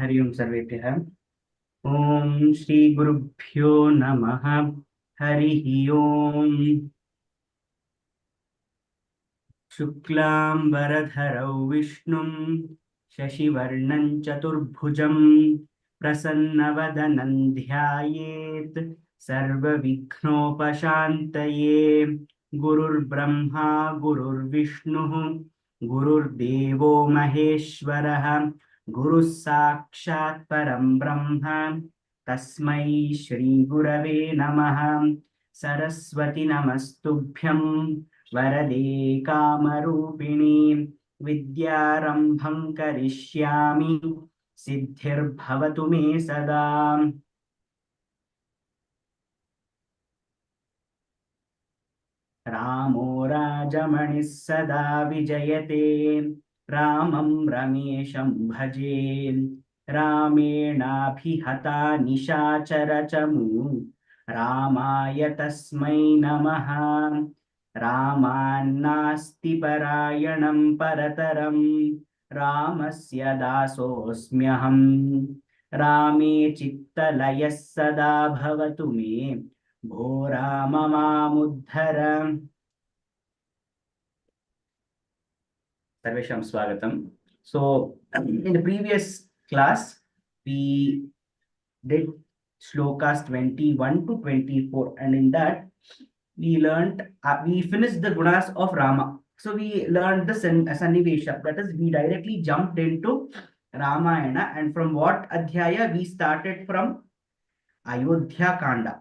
हरि ओम सर्वेभ्यः। ओम श्री गुरुभ्यो नमः। हरि ओम। शुक्लांबरधरौ विष्णुं शशिवर्णं चतुर्भुजं प्रसन्नवदनं ध्यायेत् सर्वविघ्नोपशान्तये। गुरुर्ब्रह्मा गुरुर्विष्णुः गुरुर्देवो महेश्वरः गुरुः साक्षात् परं ब्रह्म तस्मै श्रीगुरवे नमः। सरस्वती नमस्तुभ्यं वरदे कामरूपिणी विद्यारंभं करिष्यामि सिद्धिर्भवतु मे सदा। रामो राजमणिः सदा विजयते रामं रमेशं भजे। रामेणाभिहता निशाचरचमू रामाय तस्मै नमः। रामान्नास्ति परायणं परतरं रामस्य दासोऽस्म्यहम्। रामे चित्तलयः सदा भवतु मे भो Ram मामुद्धर। Sarvesham Swagatam. So, in the previous class, we did Shlokas 21 to 24, and in that, we finished the gunas of Rama. So, we learned the Sannivesha, that is, we directly jumped into Ramayana, and from what Adhyaya we started from Ayodhya Kanda.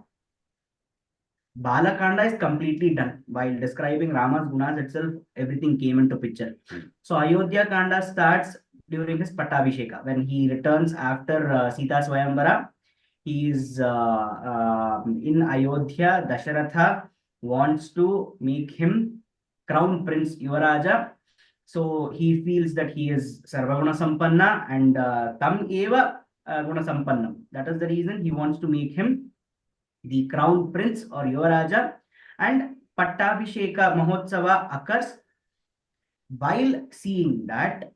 Balakanda is completely done. While describing Rama's gunas itself, everything came into picture. So Ayodhya Kanda starts during his Pattabhisheka. When he returns after Sita Swayambara, he is in Ayodhya. Dasharatha wants to make him crown prince Yuvaraja. So he feels that he is Sarvaguna Sampanna and Tam Eva Guna Sampannam. That is the reason he wants to make him the crown prince or Yuvaraja, and Pattabhisheka Mahotsava occurs. While seeing that,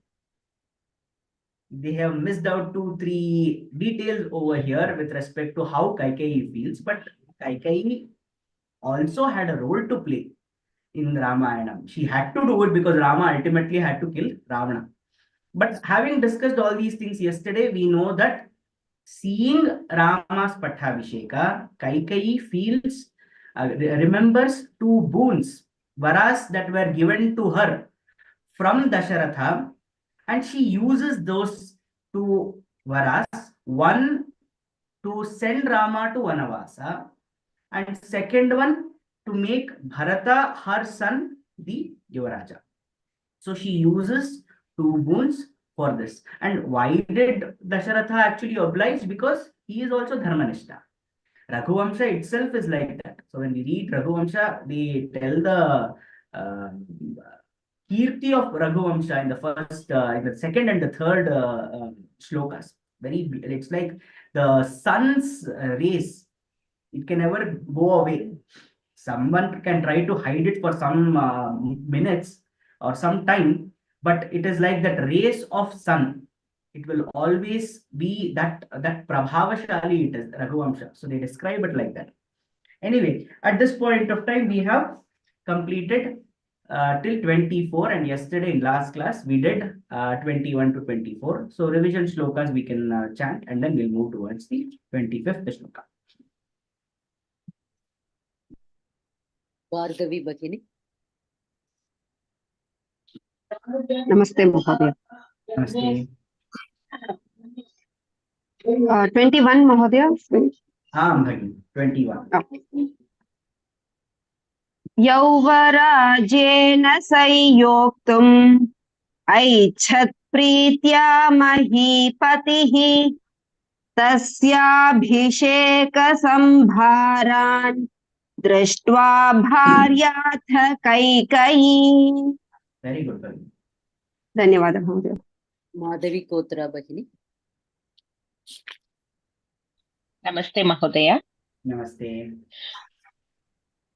they have missed out 2-3 details over here with respect to how Kaikeyi feels, but Kaikeyi also had a role to play in Ramayana. She had to do it because Rama ultimately had to kill Ravana. But having discussed all these things yesterday, we know that seeing Rama's Pattabhisheka, Kaikeyi feels, remembers two boons, varas that were given to her from Dasharatha, and she uses those two varas, one to send Rama to Vanavasa, and second one to make Bharata, her son, the Yuvaraja. So she uses two boons for this. And why did Dasharatha actually oblige? Because he is also Dharmanishta. Raghuvamsha itself is like that. So when we read Raghuvamsha, they tell the Kirti of Raghuvamsha in the second and the third shlokas. It's like the sun's rays. It can never go away. Someone can try to hide it for some minutes or some time, but it is like that rays of sun. It will always be that prabhavashali it is, Raghuvamsha. So they describe it like that. Anyway, at this point of time, we have completed till 24, and yesterday in last class we did 21 to 24. So revision shlokas we can chant, and then we'll move towards the 25th shloka. Bhargavi Bhagini. Namaste, Mahodaya. Namaste. 21, Mahodaya. Bhagini, 21. यौवराजेन संयोक्तुम् ऐच्छत् प्रीत्या महीपतिः तस्याभिषेकसंभारान् दृष्ट्वा भार्याथ Kaikeyi. Very good, Bhagini. धन्यवादः महोदय. Madhavi Kotra Bhagini. नमस्ते महोदय. Namaste.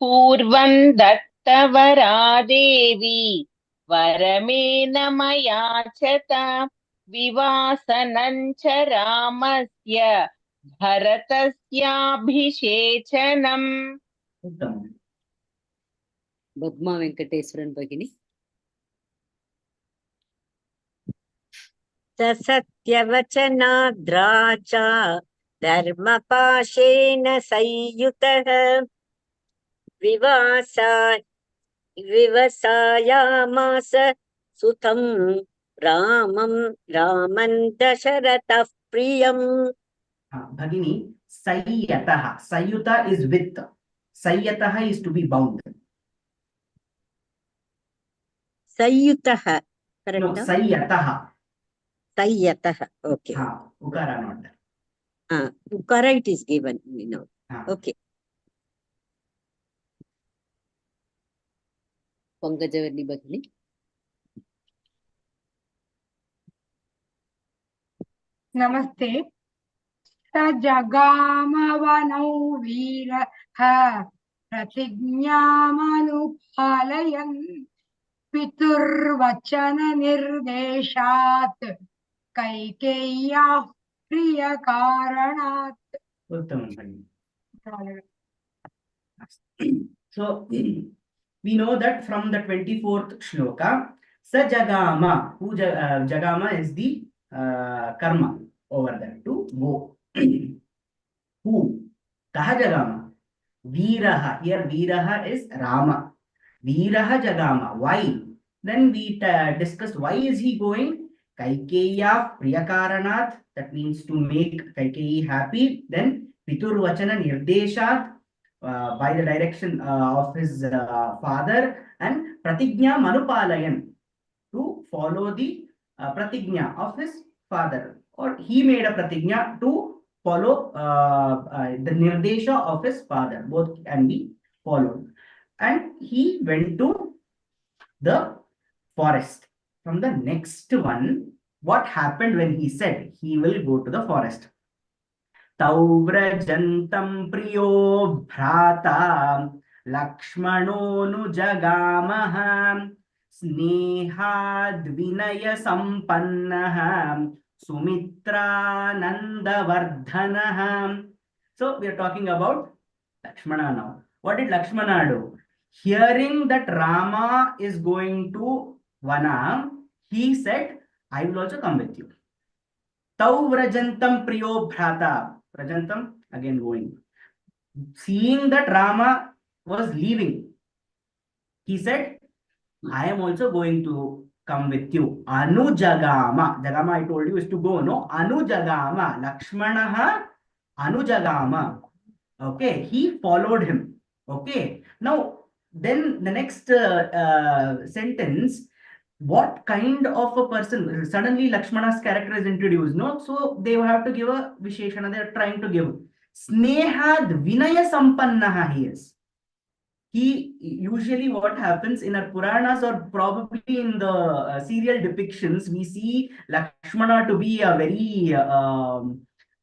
पूर्वं दत्तवरा देवी वरमेन मयाचत विवासनं च रामस्य भरतस्याभिषेचनम्। उत्तमम्. Padma Venkateswaran Bhagini. स सत्यवचनाद्राचा धर्मपाशेन संयुतः विवसायामास सुतं रामं दशरथः प्रियम्. Bhagini, Sayyataha. Sayyuta is with. Sayyataha is to be bound. संयुतः No, correct? Sayyataha. संयतः. Okay. Ukara not there. Ukara it is given, we know. Okay. Pankajavarni Bhagini. नमस्ते स जगामवनौ वीरः प्रतिज्ञामनुपालयन् पितुर्वचननिर्देशात् कैकेय्याः प्रियकारणात्. Uttamam, Bhagini. So, we know that from the 24th shloka, Sa Jagama, who Jagama is the karma over there, to go. Who? Kaha Jagama? Veeraha. Here Veeraha is Rama. Veeraha Jagama. Why? Then we discussed why is he going? Kaikeya Priyakaranat. That means to make Kaikeyi happy. Then Piturvachana Nirdeshat. By the direction of his father, and Pratignya Manupalayan, to follow the Pratignya of his father, or he made a Pratignya to follow the Nirdesha of his father. Both can be followed. And he went to the forest. From the next one, what happened when he said he will go to the forest? Tauvrjantam priyo bhrata Lakshmano jagamaha snehad vinaya sampannaha Sumitra nandavardhanaha. So we are talking about Lakshmana now. What did Lakshmana do? Hearing that Rama is going to Vana, he said, I will also come with you. Tau vrajantam priyo bhrata. Vrajantam, again going. Seeing that Rama was leaving, he said, I am also going to come with you. Anujagama. Jagama, I told you, is to go, no? Anujagama. Lakshmanaha Anujagama. Okay, he followed him. Okay. Now, then the next sentence, what kind of a person? Suddenly Lakshmana's character is introduced, no? So they have to give a Visheshana. They are trying to give. Snehad Vinaya Sampannaha he is. He usually, what happens in our Puranas or probably in the serial depictions, we see Lakshmana to be a very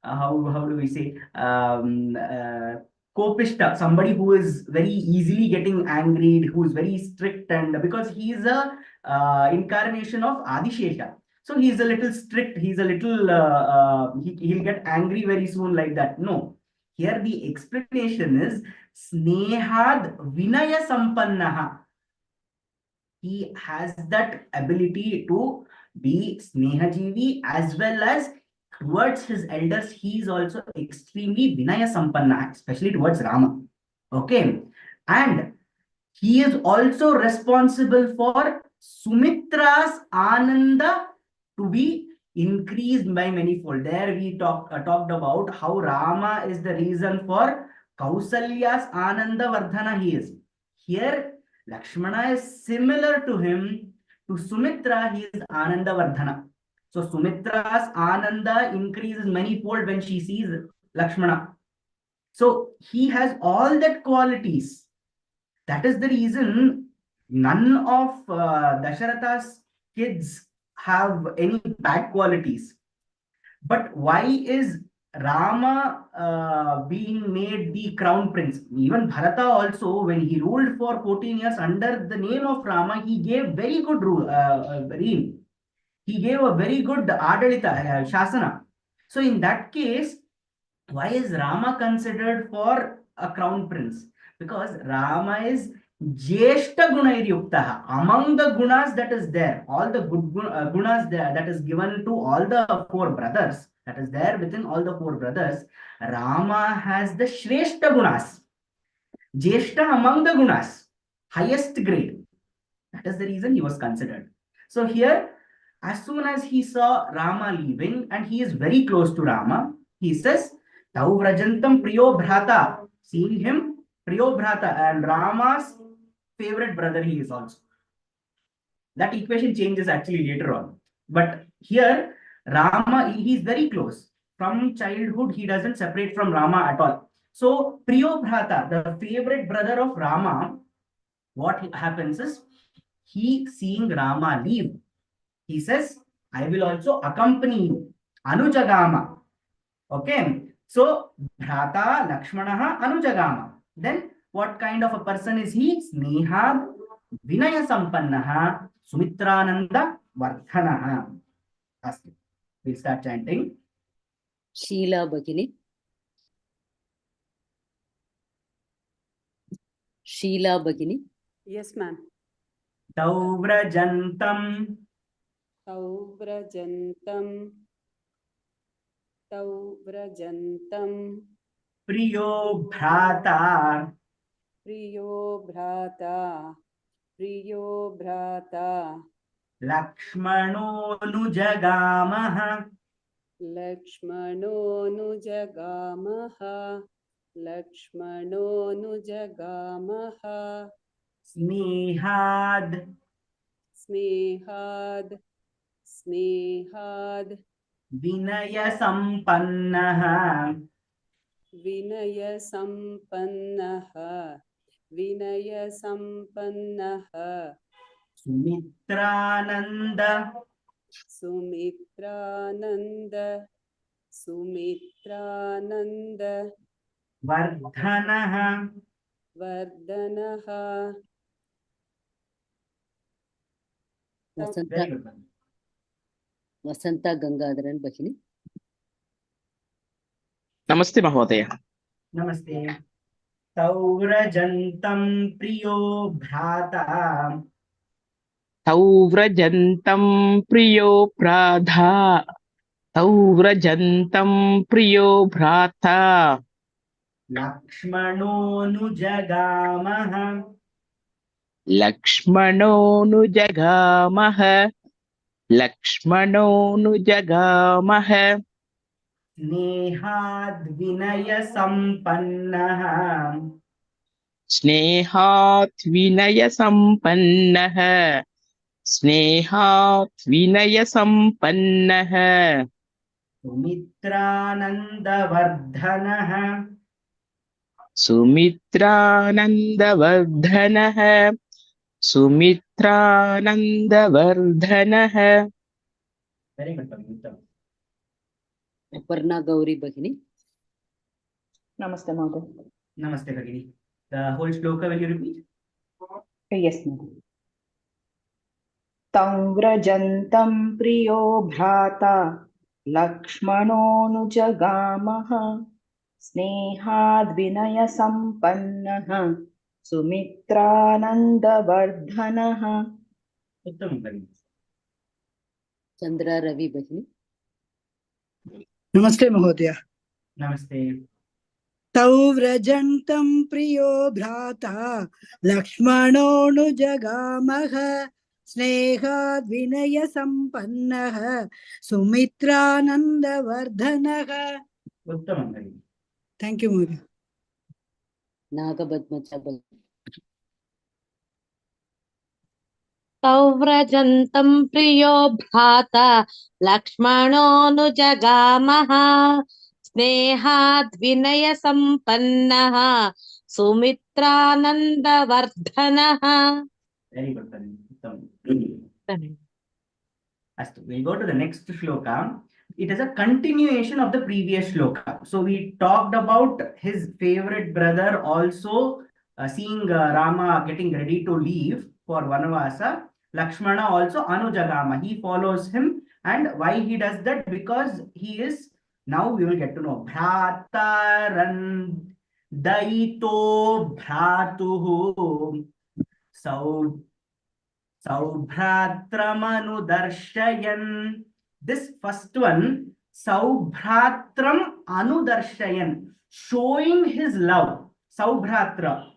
how do we say, Kopishta, somebody who is very easily getting angry, who is very strict, and because he is a incarnation of Adishesha. So he is a little strict, he's a little, he'll get angry very soon like that. No. Here the explanation is Snehad Vinaya Sampannaha. He has that ability to be Snehajivi, as well as towards his elders, he is also extremely Vinaya Sampanna, especially towards Rama. Okay. And he is also responsible for Sumitra's Ananda to be increased by manyfold. There we talked about how Rama is the reason for Kausalya's Ananda Vardhana he is. Here, Lakshmana is similar to him. To Sumitra, he is Ananda Vardhana. So Sumitra's Ananda increases manifold when she sees Lakshmana. So he has all that qualities. That is the reason none of Dasharatha's kids have any bad qualities. But why is Rama being made the crown prince? Even Bharata also, when he ruled for 14 years under the name of Rama, he gave very good reign. He gave a very good Adalita, Shasana. So in that case, why is Rama considered for a crown prince? Because Rama is Jeshta Gunair among the gunas that is there, all the good gunas there that is given to all the four brothers, that is there within all the four brothers, Rama has the Shreshta gunas, Jeshta among the gunas, highest grade. That is the reason he was considered. So here, as soon as he saw Rama leaving, and he is very close to Rama, he says, Tau Vrajantam Priyo Bhrata. Seeing him, Priyo Bhrata, and Rama's favorite brother he is also. That equation changes actually later on. But here, Rama, he is very close. From childhood, he doesn't separate from Rama at all. So, Priyo Bhrata, the favorite brother of Rama, what happens is, he seeing Rama leave, he says, I will also accompany you. Anujagama. Okay. So, Bhrata Lakshmanaha Anujagama. Then, what kind of a person is he? Snehad Vinaya Sampannaha Sumitrananda Vardhanaha. We'll start chanting. Sheila Bhagini. Sheila Bhagini. Yes, ma'am. Tau Vrajantam Tau Vrajantam. Tau Vrajantam. Priyo Bhrata Priyo Bhrata. Priyo Bhrata. Lakshmano Nujagamaha Lakshmano Nujagamaha. Lakshmano Nujagamaha. Snehad Snehad. Snehad. Vinaya Sampannaha Vinaya Sampannaha. Vinaya Sampannaha. Sumitrananda Sumitrananda. Sumitrananda. Vardhanaha. Vardhanaha. Vasanta, Very good. Vasanta Gangadharan Bhagini. Namaste Mahodaya. Namaste. Taurajantam Priyo Bhrata Tau Vrajantam Priyo Pradha. Tau Vrajantam Priyo Bhrata. Lakshmano Nujagamaha Lakshmano Nujagamaha. Lakshmano Nujagamaha. Snehad Vinaya Sampannaha Snehat Vinaya Sampannaha. Snehat Vinaya Sampannaha. Sumitrananda Vardhanaha Sumitranandavardhanaha. Sumitranandavardhanaha. Very good, Pavitra. Aparna Gauri Bhagini. Namaste, Mother. Namaste, Bhagini. The whole shloka, will you repeat? Yes, Mother. Tam vrajantam priyo bhrata lakshmanonujagamaha snehad vinaya sampannaha sumitranandavardhanaha. Uttam, Bhagini. Chandra Ravi Bhagini. नमस्ते महोदय। Namaste. तौ व्रजन्तं प्रियो भ्राता लक्ष्मणोऽनुजगामः स्नेहाद् विनयसम्पन्नः सुमित्रानन्दवर्धनः। Uttam, Bhagini. Thank you महोदय। Nagabadmacha Bhagini. सौव्रजन्तं प्रियो भ्राता लक्ष्मणोऽनुजगामः स्नेहाद्विनयसम्पन्नः सुमित्रानन्दवर्धनः. Very good, Bhagini. Uttam. Astu. We'll go to the next shloka. It is a continuation of the previous shloka. So we talked about his favorite brother also seeing Rama getting ready to leave for Vanavasa. Lakshmana also Anujagama. He follows him. And why he does that? Because he is, now we will get to know. Bhrataran Daito Bhratuhu Saubhratram This first one, Saubhratram Anudarshayan, showing his love. Saubhratra,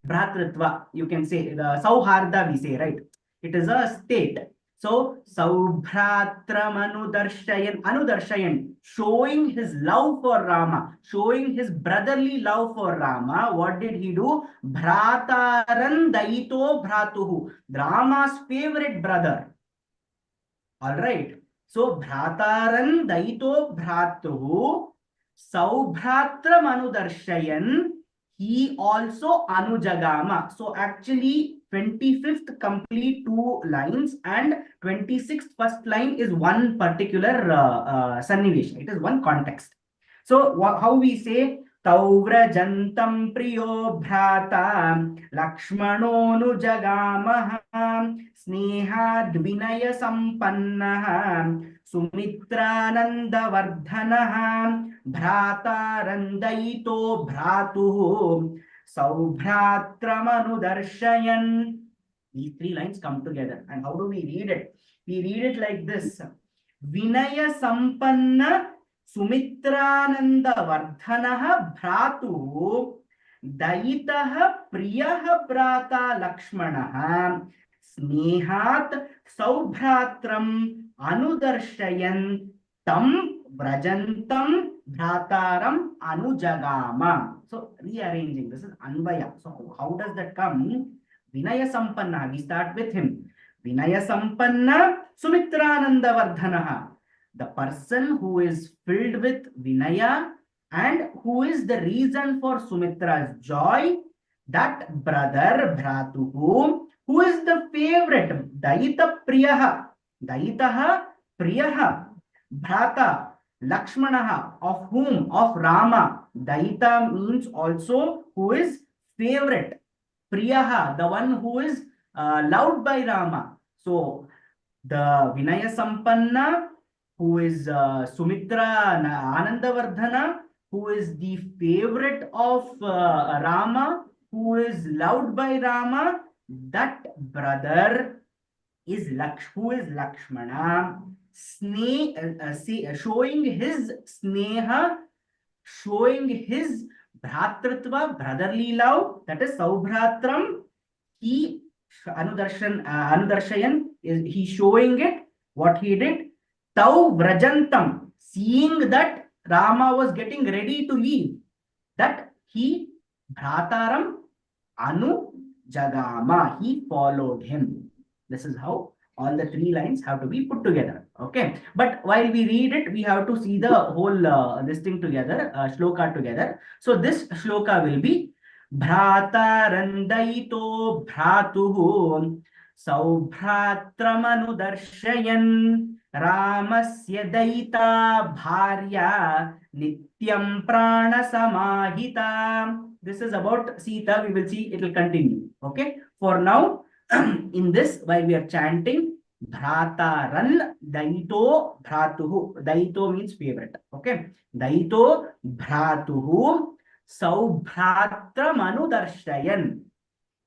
Bhratritva, you can say, the Sauharda we say, right? It is a state. So, Saubhratram Anudarshayan, showing his love for Rama, showing his brotherly love for Rama. What did he do? Bhrataran Daito Bhratuhu, Rama's favorite brother. All right. So, Bhrataran Daito Bhratuhu, Saubhratram Anudarshayan, he also Anujagama. So actually 25th complete 2 lines and 26th first line is one particular Sannivesh. It is one context. So how we say Tauvrajantam Priyo Bhrata Lakshmano Nujagamaha Sneha Dvinaya Sampannaha Sumitranandavardhanaha Bhratarandaito Bhratuhu Saubhratramanudarshayan. These 3 lines come together. And how do we read it? We read it like this. Vinaya Sampanna Sumitranandavardhanaha Bhratuhu Daitaha Priyaha Brata Lakshmanaha Snehat Saubhratram Anudarshayan Tam Vrajantam Bhrataram Anujagama. So rearranging, this is Anvaya. So how does that come? Vinaya Sampanna, we start with him. Vinaya Sampanna Sumitrananda Vardhanaha. The person who is filled with Vinaya and who is the reason for Sumitra's joy, that brother Bhratuhu, who is the favorite, Daita Priyaha, Daitaha Priyaha, Bhrata, Lakshmanaha, of whom? Of Rama. Daita means also who is favorite. Priyaha, the one who is loved by Rama. So, the Vinaya Sampanna, who is Sumitra Anandavardhana, who is the favorite of Rama, who is loved by Rama, that brother is who is Lakshmana, showing his sneha, showing his bhratritva, brotherly love, that is Saubhratram. He Anudarshayan is he showing it. What he did? Tau Vrajantam, seeing that Rama was getting ready to leave, that he Bhrataram Anu Jagama, he followed him. This is how all the 3 lines have to be put together. Okay, but while we read it, we have to see the whole this thing together, shloka together. So this shloka will be Bhratarandaito Bhratuhu Saubhratramanudarshayan Ramasya Daita Bharya Nityam Prana Samahita. This is about Sita. We will see it will continue. Okay, for now, in this, while we are chanting Bhrataran Daito Bhratuhu, Daito means favorite. Okay, Daito Bhratuhu Saubhratram Anudarshayan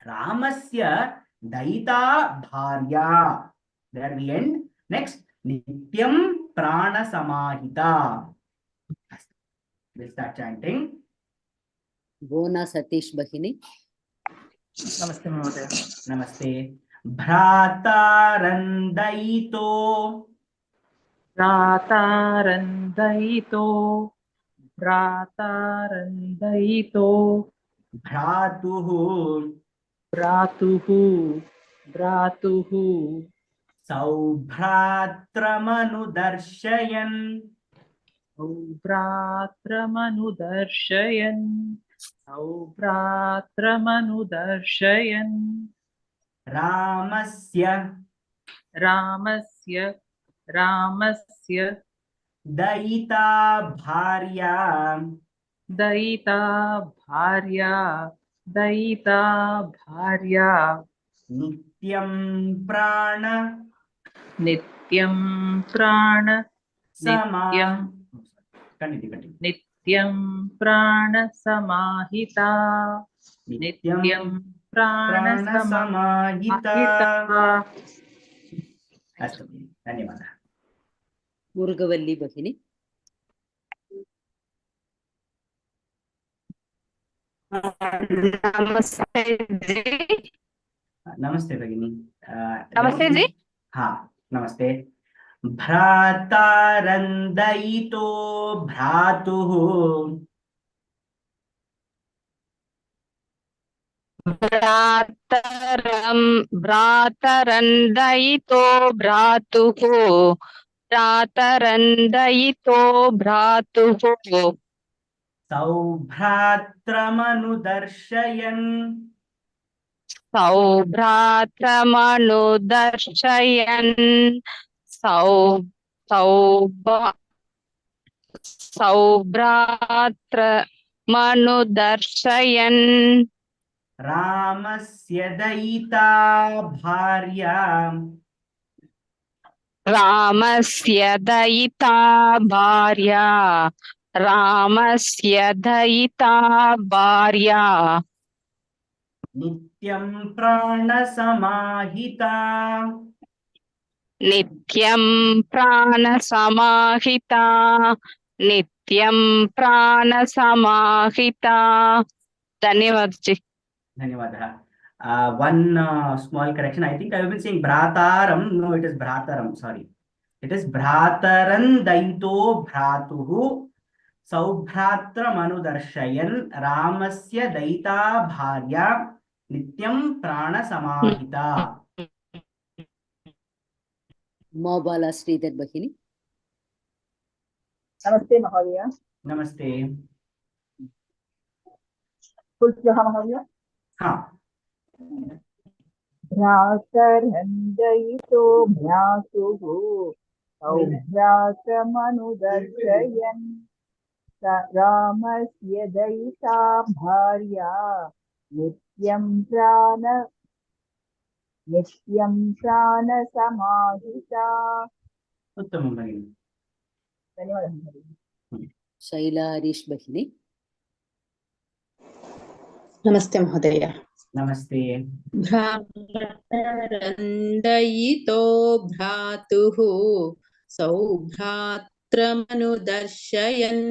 Ramasya Daita Bharya. There we end. Next, Nityam Prana Samahita. We'll start chanting. Bona Satish Bahini. Namaste, Mahodaya. Namaste. Bhratarandaito. Bhratarandaito. Bhratarandaito. Bhratuhu. Bhratuhu. Bhratuhu. Saubhratramanudarshayan. Saubhratramanudarshayan. Saubhratramanudarshayan. Ramasya. Ramasya. Ramasya. Daita Bharya. Daita Bharya. Daita Bharya. Nityam Nityam prana Nityam prana sama. Continue. Nityam prana samahita. Nityam prana samahita. अस्तु धन्यवादः. मुरुगवल्ली भगिनी. नमस्ते जी. नमस्ते भगिनी. नमस्ते जी. हाँ नमस्ते. भ्रातारन्दयितो भ्रातुः भ्रातरन्दयितो भ्रातुः. भ्रातरन्दयितो भ्रातुः. सौभ्रात्रमनुदर्शयन् सौभ्रात्रमनुदर्शयन्. सौभ्रात्रमनुदर्शयन्. रामस्य दयिता भार्या रामस्य दयिता भार्या. रामस्य दयिता भार्या. नित्यं प्राणसमाहिता नित्यं प्राणसमाहिता. नित्यं प्राणसमाहिता. धन्यवाद जी. धन्यवादः. One small correction. I think I have been saying Bhrataram. No, it is Bhrataram. Sorry. It is Bhrataran Daito Bhratuhu Saubhratra Manudarshayan Ramasya Daita Bharya Nityam Prana Samahita. Mobala Sridhar Bhagini. नमस्ते महोदय. Namaste. महोदय. हाँ. भ्रातरन्दयितो भ्रातुः सौभ्रात्रमनुदर्शयन् रामस्य दयिता भार्या नित्यं प्राणसमाहिता. उत्तमं भगिनि. धन्यवादः. शैला हरीश भगिनी. नमस्ते महोदय. नमस्ते. भ्रातरन्दयितो भ्रातुः सौभ्रात्रमनुदर्शयन्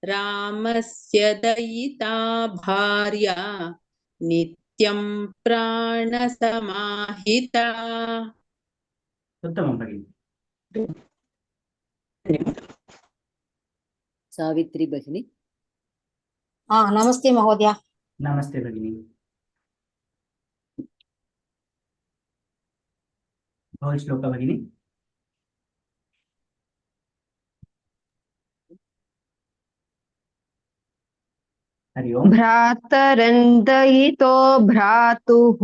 रामस्य दयिता भार्या नित्यं प्राणसमाहिता. उत्तमं भगिनि. सावित्री भगिनी. नमस्ते महोदय. नमस्ते भगिनि. भवती श्लोका भगिनि. हरि ओम्. भ्रातरन्दयितो भ्रातुः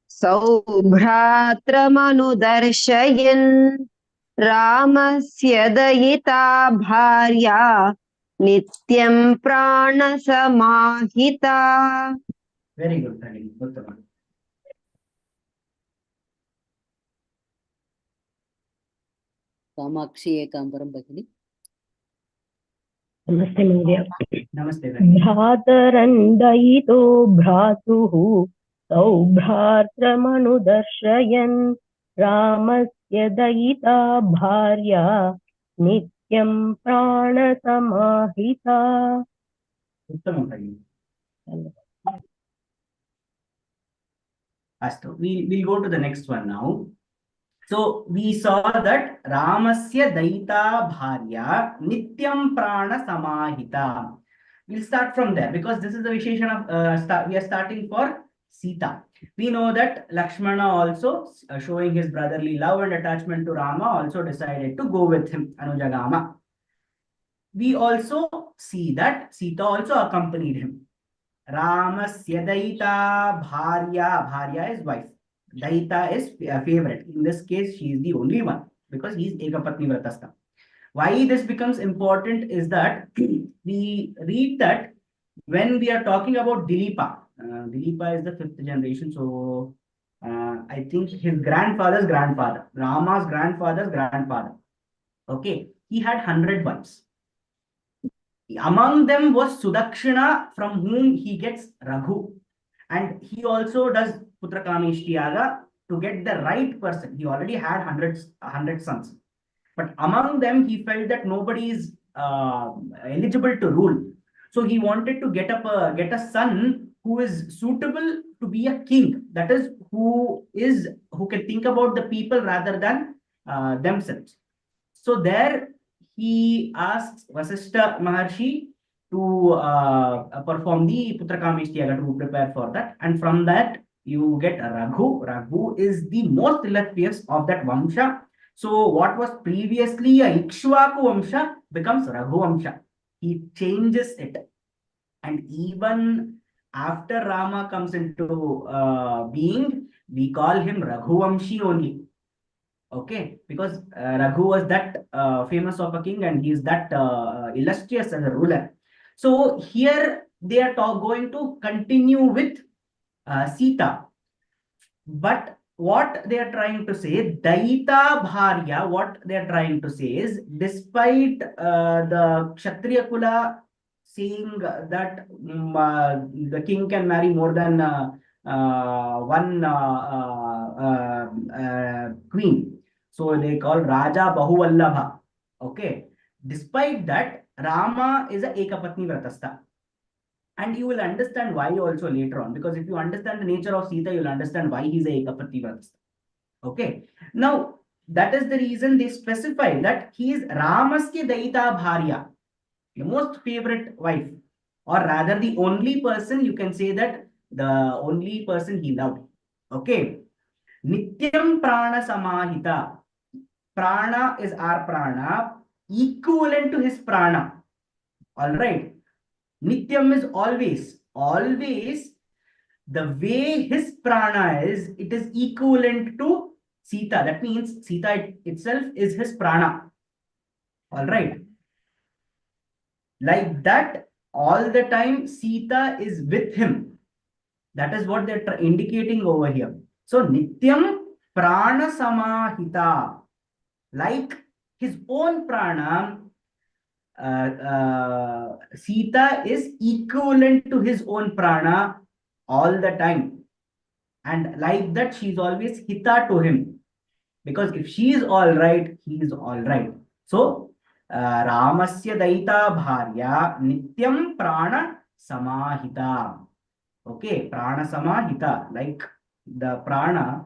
सौभ्रात्रमनुदर्शयन् रामस्य दयिता भार्या नित्यं प्राणसमाहिता. वेरी गुड भगिनि. उत्तमम्. कामाक्षी एकाम्बरं भगिनी. नमस्ते महोदय. नमस्ते भगिनि. भ्रातरन्दयितो भ्रातुः सौभ्रात्रमनुदर्शयन् रामस्य दयिता भार्या नित्यं प्राणसमाहिता. उत्तमं भगिनि. Astu. We'll go to the next one now. So we saw that Ramasya Daita Bharya Nityam Prana Samahita. We'll start from there because this is the Visheshan of we are starting for Sita. We know that Lakshmana also showing his brotherly love and attachment to Rama also decided to go with him, Anujagama. We also see that Sita also accompanied him. Ramasya Daita Bharya. Bharya is wife. Daita is favorite. In this case, she is the only one because he is Ekapatni Vratastha. Why this becomes important is that we read that when we are talking about Dilipa, Dilipa is the 5th generation. So I think his grandfather's grandfather, Rama's grandfather's grandfather. Okay, he had 100 wives. Among them was Sudakshina, from whom he gets Raghu. And he also does Putrakameshti Yaga to get the right person. He already had 100 sons. But among them, he felt that nobody is eligible to rule. So he wanted to get a son who is suitable to be a king. That is, who can think about the people rather than themselves. So there he asks Vasishtha Maharshi to perform the Putrakameshti Yaga, to prepare for that. And from that, you get Raghu. Raghu is the most illustrious of that Vamsha. So what was previously a Ikshvaku Vamsha becomes Raghu Vamsha. He changes it. And even after Rama comes into being, we call him Raghu Vamshi only. Okay, because Raghu was that famous of a king, and he is that illustrious as a ruler. So here they are going to continue with Sita. But what they are trying to say, Daita Bharya, what they are trying to say is, despite the Kshatriya Kula saying that the king can marry more than one queen, so they call Raja Bahuvallabha. Okay, despite that, Rama is a Ekapatni Vratastha. And you will understand why also later on, because if you understand the nature of Sita, you'll understand why he's a Ekapatni Vratastha. Okay, now that is the reason they specify that he is Ramasya Daita Bharya, the most favorite wife, or rather the only person, you can say that the only person he loved. Okay, Nityam Prana Samahita. Prana is our prana, equivalent to his prana. All right. Nityam is always. Always, the way his prana is, it is equivalent to Sita. That means Sita itself is his prana. All right. Like that, all the time, Sita is with him. That is what they're indicating over here. So, Nityam Prana Samahita. Like his own prana, Sita is equivalent to his own prana all the time. And like that, she's always hita to him. Because if she is all right, he is all right. So, Ramasya Daita Bharya Nityam Prana Samahita. Okay, Prana Samahita, like the prana.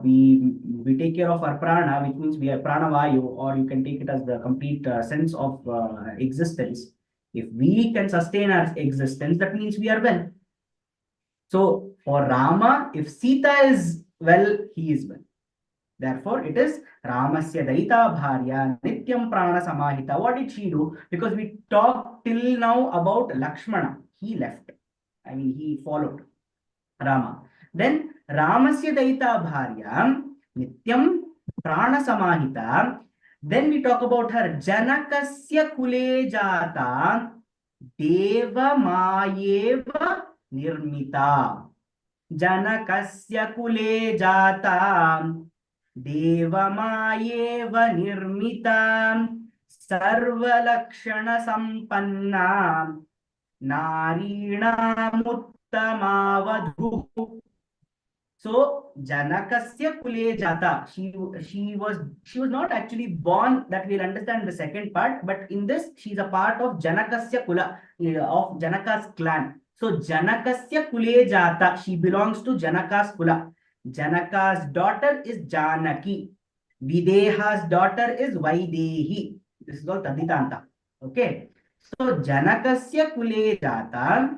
We take care of our prana, which means we are prana vayu, or you can take it as the complete sense of existence. If we can sustain our existence, that means we are well. So for Rama, if Sita is well, he is well. Therefore, it is Ramasya Daita Bharya Nityam Prana Samahita. What did she do? Because we talked till now about Lakshmana. He left. I mean, he followed Rama. Then Ramasya Daita Bharya Nityam Prana Samahita. Then we talk about her Janakasya Kule Jata Deva Mayeva Nirmita. Janakasya Kule Jata Deva Mayeva Nirmita Sarvalakshana Sampanna Narina Uttamavadhu. So Janakasya Kule Jata. She was not actually born, that we'll understand in the second part, but in this she's a part of Janakasya Kula, of Janaka's clan. So Janakasya Kule Jata, she belongs to Janaka's Kula. Janaka's daughter is Janaki. Videha's daughter is Vaidehi. This is all Taditanta. Okay. So Janakasya Kule Jata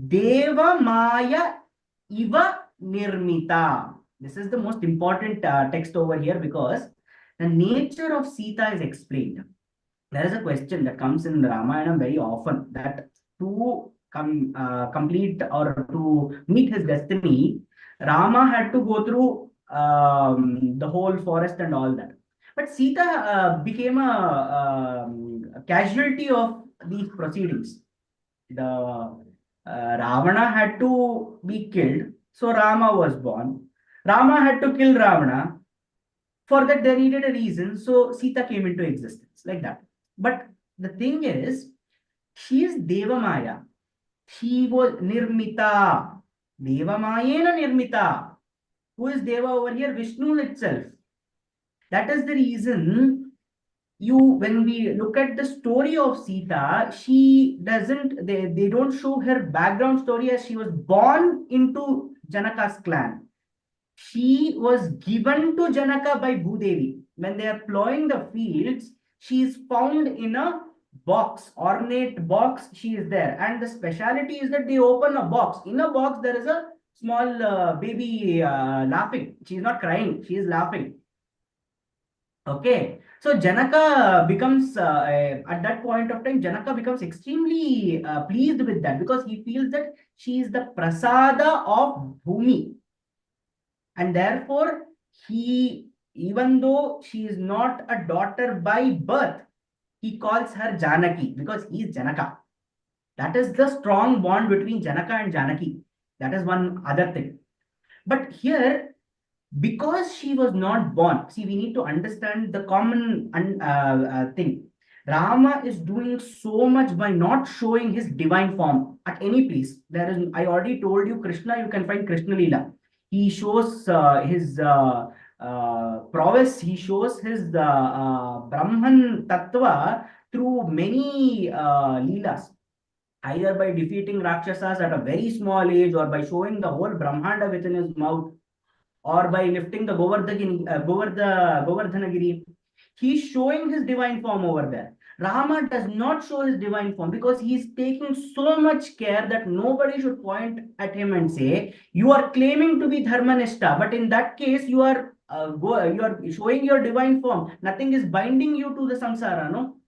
Deva Maya Iva Nirmita. This is the most important text over here, because the nature of Sita is explained. There is a question that comes in the Ramayanam very often, that to complete or to meet his destiny, Rama had to go through the whole forest and all that. But Sita became a casualty of these proceedings. The Ravana had to be killed, so Rama was born. Rama had to kill Ravana. For that, they needed a reason. So Sita came into existence like that. But the thing is, she is Devamaya. She was Nirmita. Devamayena Nirmita. Who is Deva over here? Vishnu itself. That is the reason when we look at the story of Sita, they don't show her background story as she was born into Janaka's clan. She was given to Janaka by Bhudevi. When they are plowing the fields, she is found in a box, ornate box, she is there. And the speciality is that they open a box. In a box, there is a small baby laughing. She is not crying, she is laughing. Okay, so Janaka becomes, at that point of time, Janaka becomes extremely pleased with that because he feels that she is the prasada of Bhumi. And therefore, even though she is not a daughter by birth, he calls her Janaki because he is Janaka. That is the strong bond between Janaka and Janaki. That is one other thing. But here, because she was not born, see, we need to understand the common thing. Rama is doing so much by not showing his divine form at any place. I already told you, Krishna, you can find Krishna Leela. He shows his prowess, he shows his Brahman Tattva through many Leelas, either by defeating Rakshasas at a very small age or by showing the whole Brahmanda within his mouth, or by lifting the Govardhanagiri. He's showing his divine form over there. Rama does not show his divine form because he's taking so much care that nobody should point at him and say, you are claiming to be Dharmanishta, but in that case, you are showing your divine form. Nothing is binding you to the samsara, no?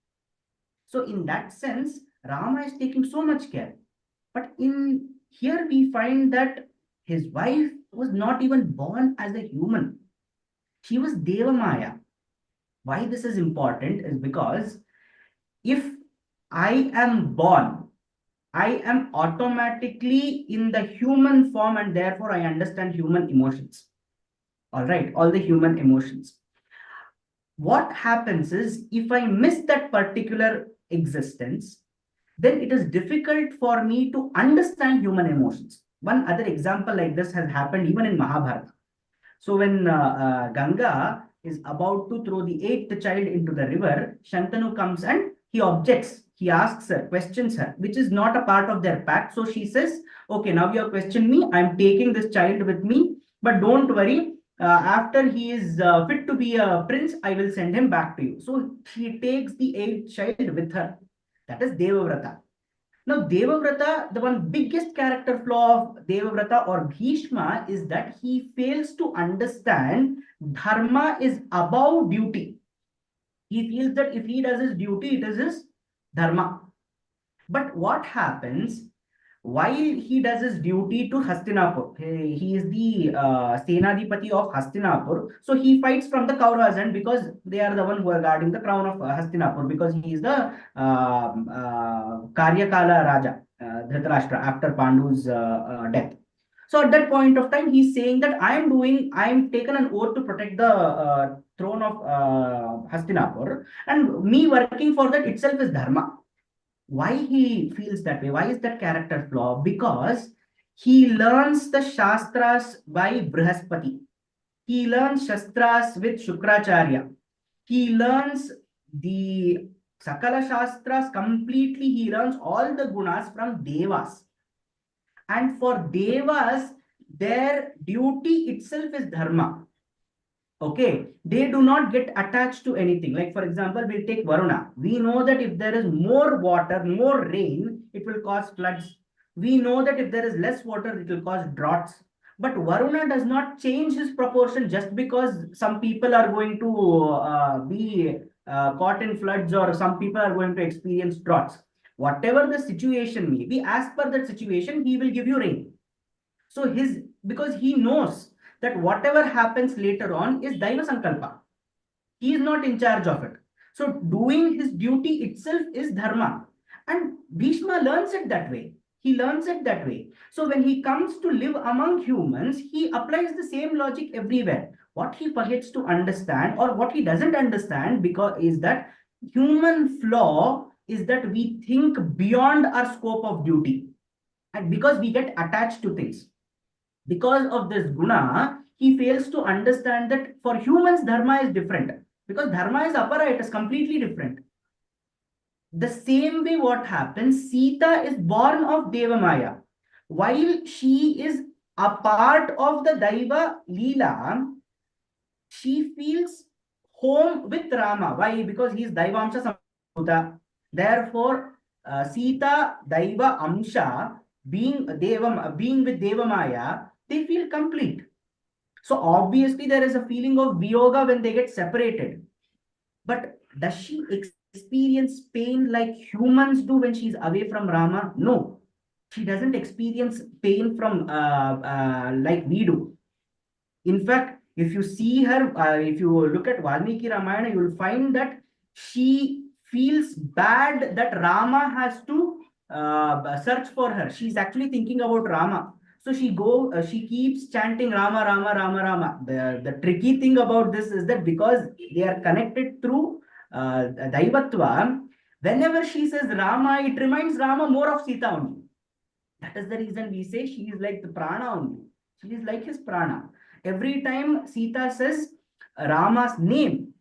So in that sense, Rama is taking so much care. But in here we find that his wife was not even born as a human. She was Devamaya. Why this is important is because if I am born, I am automatically in the human form and therefore I understand human emotions. All right, all the human emotions. What happens is if I miss that particular existence, then it is difficult for me to understand human emotions. One other example like this has happened even in Mahabharata. So when Ganga is about to throw the 8th child into the river, Shantanu comes and he objects. He asks her, questions her, which is not a part of their pact. So she says, okay, now you have questioned me. I'm taking this child with me, but don't worry. After he is fit to be a prince, I will send him back to you. So she takes the 8th child with her. That is Devavrata. Now, Devavrata, the one biggest character flaw of Devavrata or Bhishma is that he fails to understand dharma is above duty. He feels that if he does his duty, it is his dharma. But what happens while he does his duty to Hastinapur? He is the Senadipati of Hastinapur. So he fights from the Kauravas end because they are the one who are guarding the crown of Hastinapur because he is the Karyakala Raja, Dhritarashtra, after Pandu's death. So at that point of time, he's saying that I am taken an oath to protect the throne of Hastinapur, and me working for that itself is dharma. Why he feels that way? Why is that character flaw? Because he learns the Shastras by Brihaspati. He learns Shastras with Shukracharya. He learns the Sakala Shastras completely. He learns all the gunas from Devas. And for Devas, their duty itself is dharma. Okay, they do not get attached to anything. Like, for example, we'll take Varuna. We know that if there is more water, more rain, it will cause floods. We know that if there is less water, it will cause droughts. But Varuna does not change his proportion just because some people are going to be caught in floods or some people are going to experience droughts. Whatever the situation may be, as per that situation, he will give you rain. So because he knows that whatever happens later on is Daiva Sankalpa. He is not in charge of it. So doing his duty itself is dharma. And Bhishma learns it that way. He learns it that way. So when he comes to live among humans, he applies the same logic everywhere. What he forgets to understand, or what he doesn't understand, because is that human flaw is that we think beyond our scope of duty, and because we get attached to things. Because of this guna, he fails to understand that for humans dharma is different, because dharma is apara, it is completely different. The same way what happens, Sita is born of Devamaya. While she is a part of the Daiva Leela, she feels home with Rama. Why? Because he is Daivamsha Sambhuta. Therefore, Sita, Daiva Amsha, being with Devamaya, they feel complete. So obviously there is a feeling of viyoga when they get separated. But does she experience pain like humans do when she's away from Rama? No, she doesn't experience pain from like we do. In fact, if you see her, if you look at Valmiki Ramayana, you will find that she feels bad that Rama has to search for her. She's actually thinking about Rama. So she keeps chanting Rama, Rama, Rama, Rama. The tricky thing about this is that because they are connected through Daivatva, whenever she says Rama, it reminds Rama more of Sita only. That is the reason we say she is like the prana only. She is like his prana. Every time Sita says Rama's name,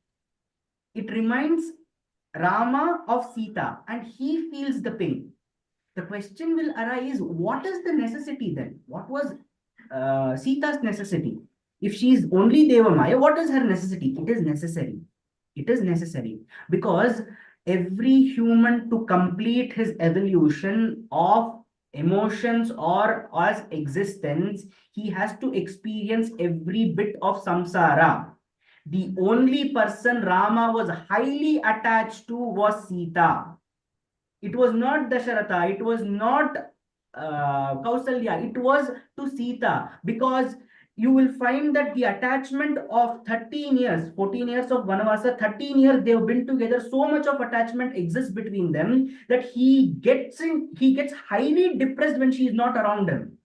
it reminds Rama of Sita, and he feels the pain. The question will arise, what is the necessity then? What was Sita's necessity? If she is only Devamaya, what is her necessity? It is necessary. It is necessary because every human, to complete his evolution of emotions or as existence, he has to experience every bit of samsara. The only person Rama was highly attached to was Sita. It was not Dasharatha, it was not Kausalya, it was to Sita, because you will find that the attachment of 13 years, 14 years of Vanavasa, 13 years they have been together, so much of attachment exists between them that he gets highly depressed when she is not around him.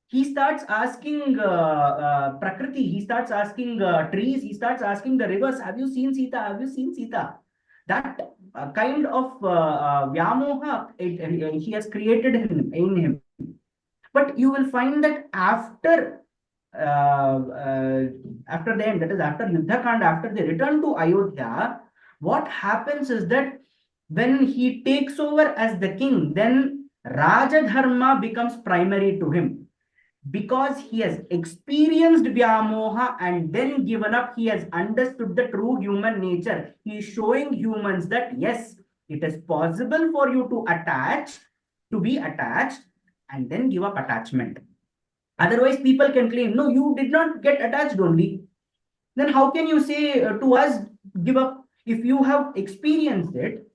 He starts asking Prakriti, he starts asking trees, he starts asking the rivers, have you seen Sita? Have you seen Sita? That kind of Vyamoha he has created in him. But you will find that after the end, that is after Yuddha Kanda, after they return to Ayodhya, what happens is that when he takes over as the king, then Raja Dharma becomes primary to him. Because he has experienced Vyamoha and then given up, he has understood the true human nature. He is showing humans that yes, it is possible for you to be attached, and then give up attachment. Otherwise, people can claim, no, you did not get attached only. Then how can you say to us, give up? If you have experienced it,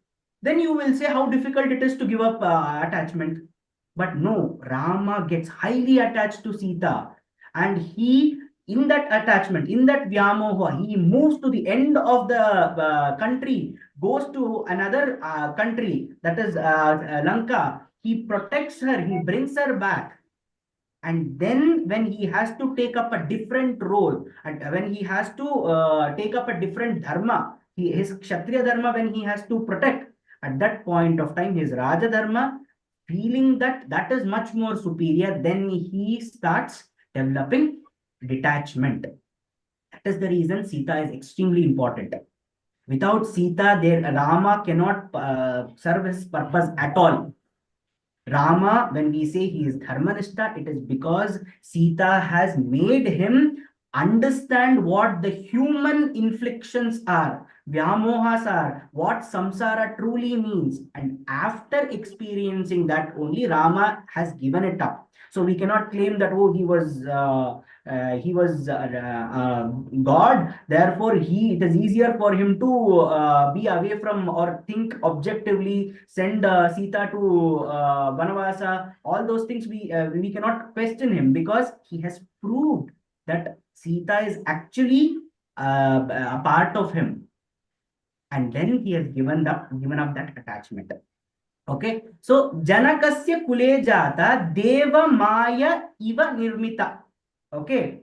then you will say how difficult it is to give up attachment. But no, Rama gets highly attached to Sita, and he, in that attachment, in that Vyamoha, he moves to the end of the country, goes to another country, that is Lanka. He protects her, he brings her back. And then when he has to take up a different role, and when he has to take up a different dharma, his Kshatriya dharma, when he has to protect, at that point of time, his Raja dharma, feeling that that is much more superior, then he starts developing detachment. That is the reason Sita is extremely important. Without Sita, Rama cannot serve his purpose at all. Rama, when we say he is Dharmanishta, it is because Sita has made him understand what the human inflictions are, Vyamohas are, what samsara truly means. And after experiencing that, only Rama has given it up. So we cannot claim that, oh, he was God, therefore it is easier for him to be away from or think objectively, send Sita to Vanavasa. All those things we cannot question him, because he has proved that Sita is actually a part of him, and then he has given up that attachment. Okay, so Janakasya kule jata deva maya iva nirmita. Okay,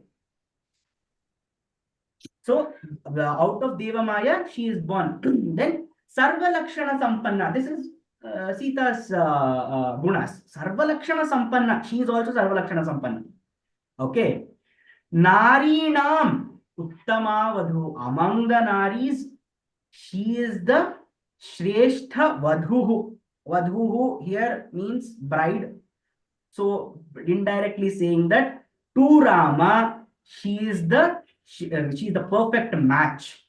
so out of deva maya she is born. Then sarva lakshana sampanna. This is Sita's gunas. Sarva lakshana sampanna. She is also sarva lakshana sampanna. Okay, Narinam uttama vadhu. Among the naris, she is the Shrestha vadhuhu. Vadhuhu here means bride. So indirectly saying that to Rama, she is the perfect match.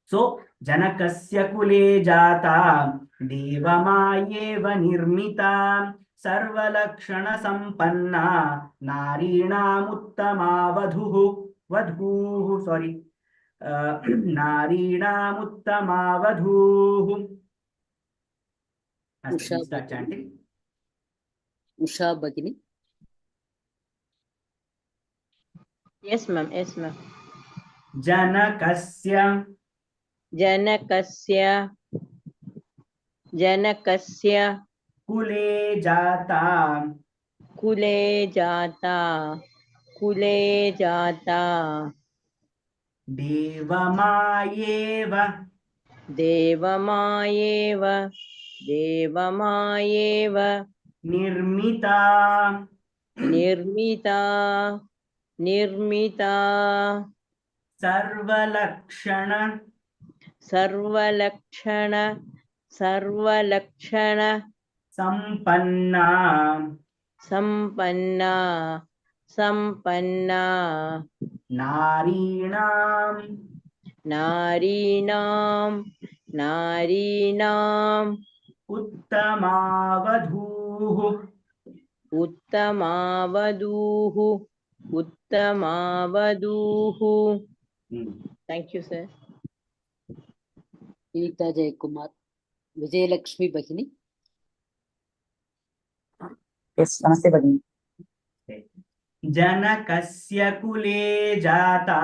So Janakasya kule jata devamayeva nirmita sarvalakshana sampanna narinam uttama vadhuhu sorry narinam uttama vadhuhu. As we start chanting. Usha Bhagini. Yes, ma'am. Yes, ma'am. Janakasya kule jata devamaayeva nirmita sarvalakshana sampanna narinam uttamaavaduhu. Thank you, sir. Vinita Jayakumar. Vijayalakshmi Bhagini. Yes, Namaste Bhagini. Janakasya kule jata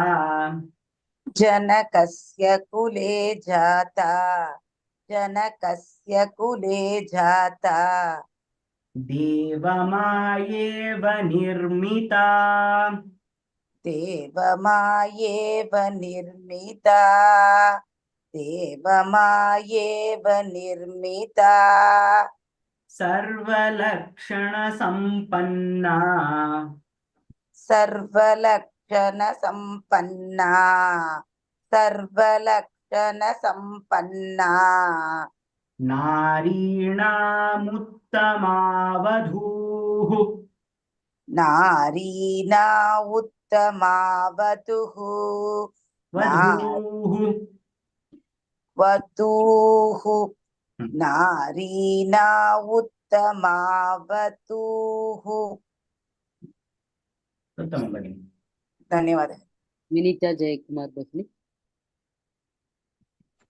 Janakasya kule jata. Janakasya kule jata. devamaayeva nirmita Devamaayeva nirmita. Devamaayeva nirmita. sarvalakshana sampanna Sarvalakshana sampanna. Sarvalakshana sampanna. narinam uttamaavadhuhu. Narina uttamaavaduhu. Vadhuhu. Vaduhu. Narina uttamaavaduhu. Uttama Bhagini. धन्यवाद. Vinita Jayakumar Bhagini.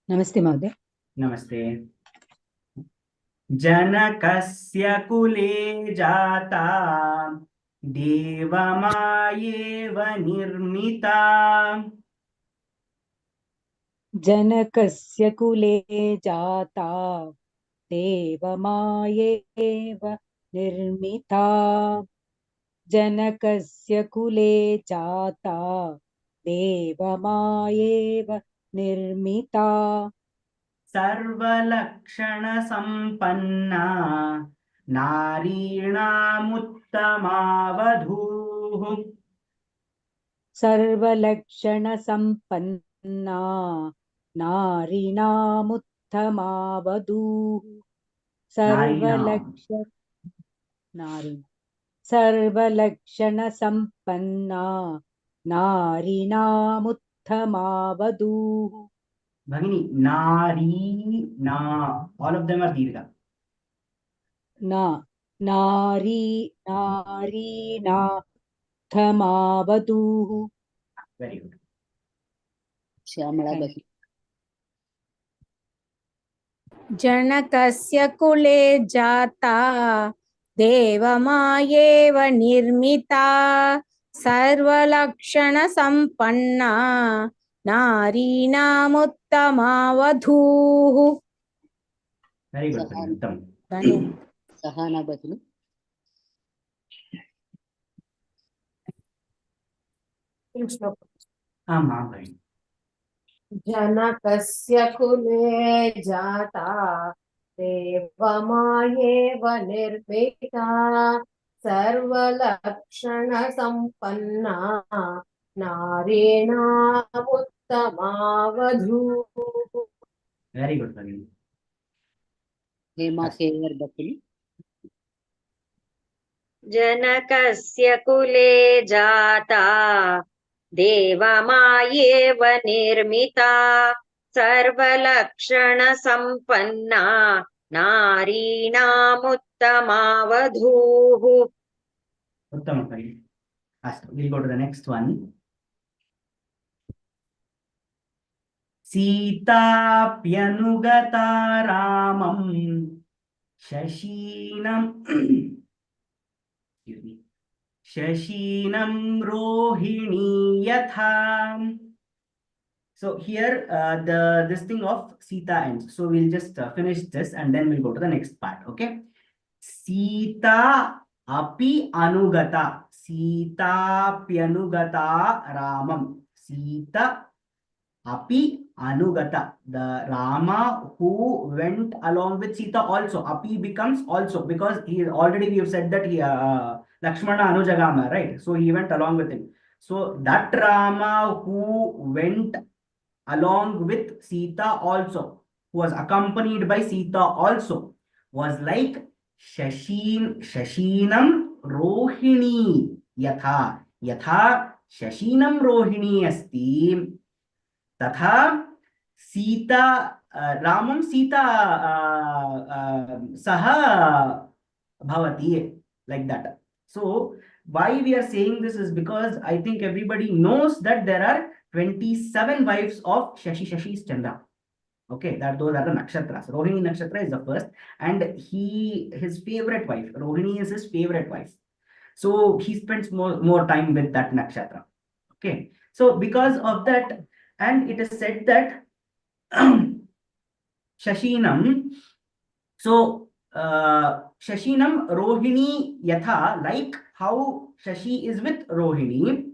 Namaste Mahoday. Namaste. Janakasya kule jata devamaayeva nirmita Janakasya kule jata devamaayeva nirmita. Janakasya kule jata devamaayeva nirmita. sarvalakshana sampanna narinam uttamaavadhuhu. Sarvalakshana sampanna narinamuttamaavaduhu. Sarvalakshana sampanna narinamuttamaavaduhu. Bhagini, nari, na, all of them are dirgha. Narina thamavaduhu. Very good. Shyamala Bhagini. जनकस्य कुले जाता देवमायेव निर्मिता सर्वलक्षणसम्पन्ना नारीणामुत्तमा वधूः. Very good. Uttam. धन्यवाद Sahana Bhagini. जनकस्य कुले जाता देवमायेव निर्मिता सर्वलक्षणसम्पन्ना नारीणामुत्तमावधूः. Very good, Bhagini. Hema Kevar Bhagini. जनकस्य कुले जाता देवमायेव निर्मिता सर्वलक्षणसम्पन्ना नारीणामुत्तमावधूः. Uttama, Bhagini. We'll go to the next one. Sita-pyanugata Ramam Shashinam excuse me. Shashinam Rohini Yatham. So here this thing of Sita ends. So we'll just finish this and then we'll go to the next part. Okay. Sita api anugata. Sita pyanugata Ramam. Sita api anugata. The Rama who went along with Sita also. Api becomes also, because we have said that he Lakshmana Anujagama, right? So he went along with him. So that Rama who went along with Sita also, who was accompanied by Sita also, was like Shashinam Rohini Yatha. Yatha Shashinam Rohini Asti. Tatha Sita Ramam Sita Saha Bhavati, like that. So why we are saying this is because I think everybody knows that there are 27 wives of Shashi is Chandra. Okay, those are the nakshatras. Rohini nakshatra is the first, and his favorite wife, Rohini is his favorite wife. So he spends more time with that nakshatra. Okay, so because of that, and it is said that Shashinam, so Shashinam Rohini Yatha, like how Shashi is with Rohini,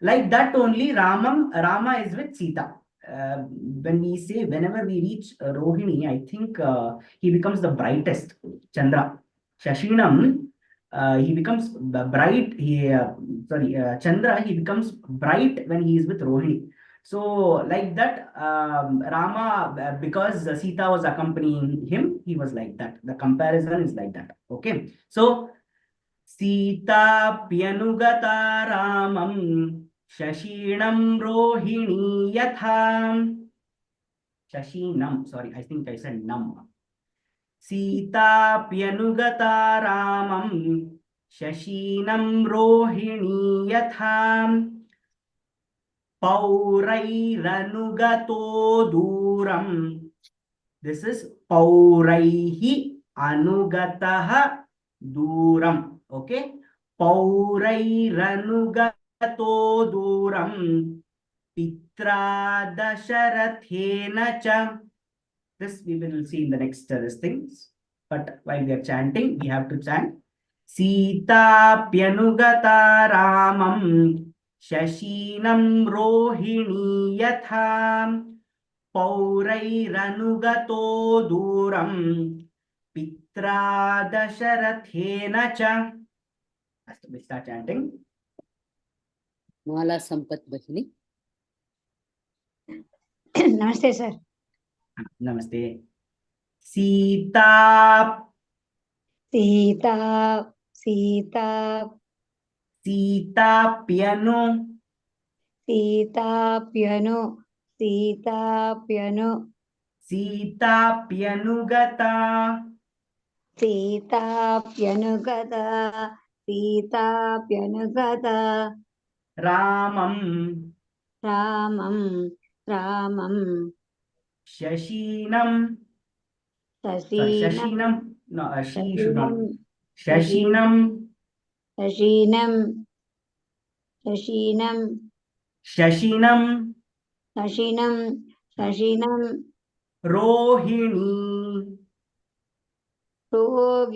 like that only Rama is with Sita. Whenever we reach Rohini, I think he becomes the brightest Chandra. Shashinam, he becomes bright. Chandra, he becomes bright when he is with Rohini. So like that, Rama, because Sita was accompanying him, he was like that. The comparison is like that. Okay. So Sita Pyanugata Ramam Shashinam Rohini Yatham. Shashinam, sorry, I think I said Nam. Sita Pyanugata Ramam Shashinam Rohini Yatham. Paurairanugato Duram. This is Pauraihi Anugataha Duram. Okay. Paurairanugato Duram. Pitra Dasharathena Cha. This we will see in the next things. But while we are chanting, we have to chant Sita Pyanugata Ramam Shashinam Rohini Yatham Paurairanugato Duram Pitra Dasharathena Cha. We start chanting. Mala Sampat Bhagini. Namaste, sir. Namaste. Sita Piano. Sita Pianugata. Ramam. Shashinam. Sorry, Shashinam. No, she should not. Shashinam. Rohini. रोगिणीयताम्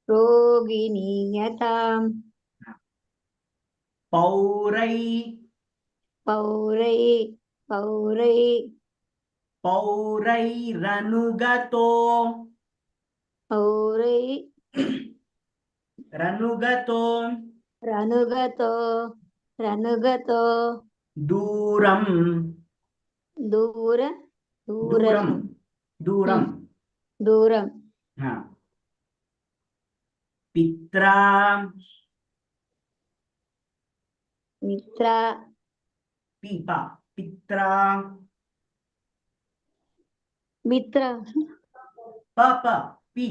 रोगिणीयताम् पौरै पौरै पौरै पौरैरनुगतो पौरै रनुगतो रनुगतो रनुगतो दूरं दूर दूरं दूरं दूरं दूरं हा पित्रा मित्रा पीपा पित्रा मित्र पाप पी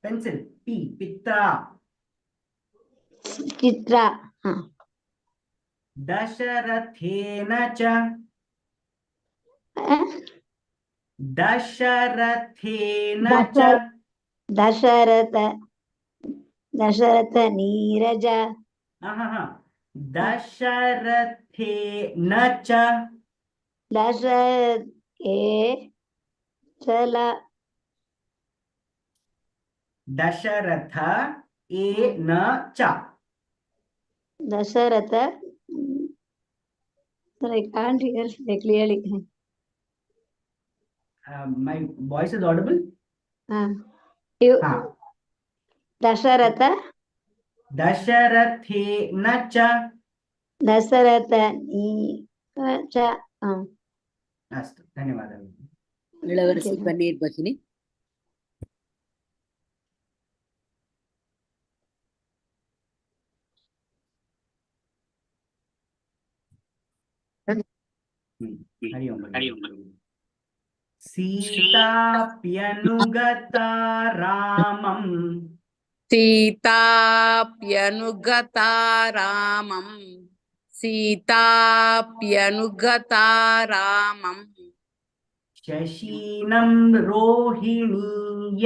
पेंसिल पी पित्रा चित्रा हाँ दशरथेन च दशरथेन च दशरथ दशरथ नीरज दशरथेन च दशरथ चल दशरथ एन च Dasharath I can't hear clearly. My voice is audible? You Dasharatha दशरथेन च Dasharatha च अस्तु धन्यवादः इळवर्षि पन्नीर् भगिनी हरि ओम सीताप्यनुगता रामं सीताप्यनुगता रामं सीताप्यनुगता रामं शशीनं रोहिणी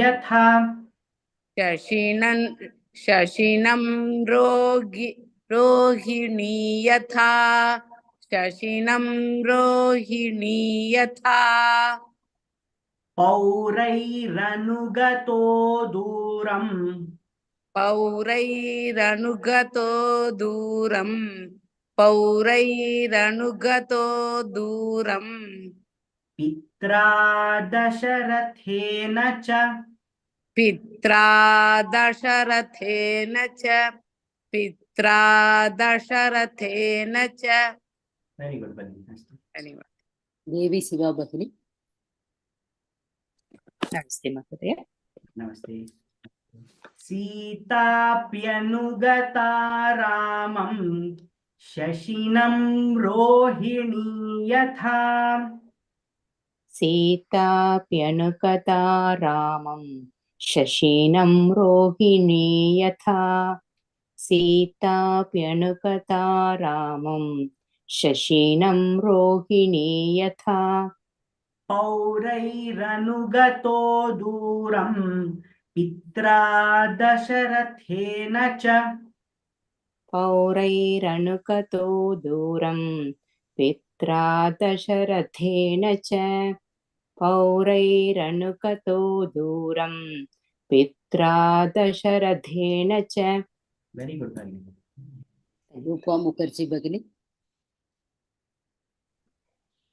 यथा शशिनं रोहिणी यथा शशिनं रोहिणी यथा पौरैरनुगतो दूरं पौरैरनुगतो दूरं पौरैरनुगतो दूरं पित्रा दशरथेन च पित्रा दशरथेन च पित्रा दशरथेन च वेरी गुड भगिनी देवी शिवा भगिनी नमस्ते महोदय नमस्ते सीताप्यनुगता रामं शशिनं रोहिणी यथा सीताप्यनुगता रामं शशिनं रोहिणी यथा सीताप्यनुगता रामं शशिनं रोहिणी यथा पौरैरनुगतो दूरं पित्रा दशरथेन च पौरैरनुगतो दूरं पित्रा दशरथेन च पौरैरनुगतो दूरं पित्रा दशरथेन च वेरी गुड रूपा मुखर्जी भगिनी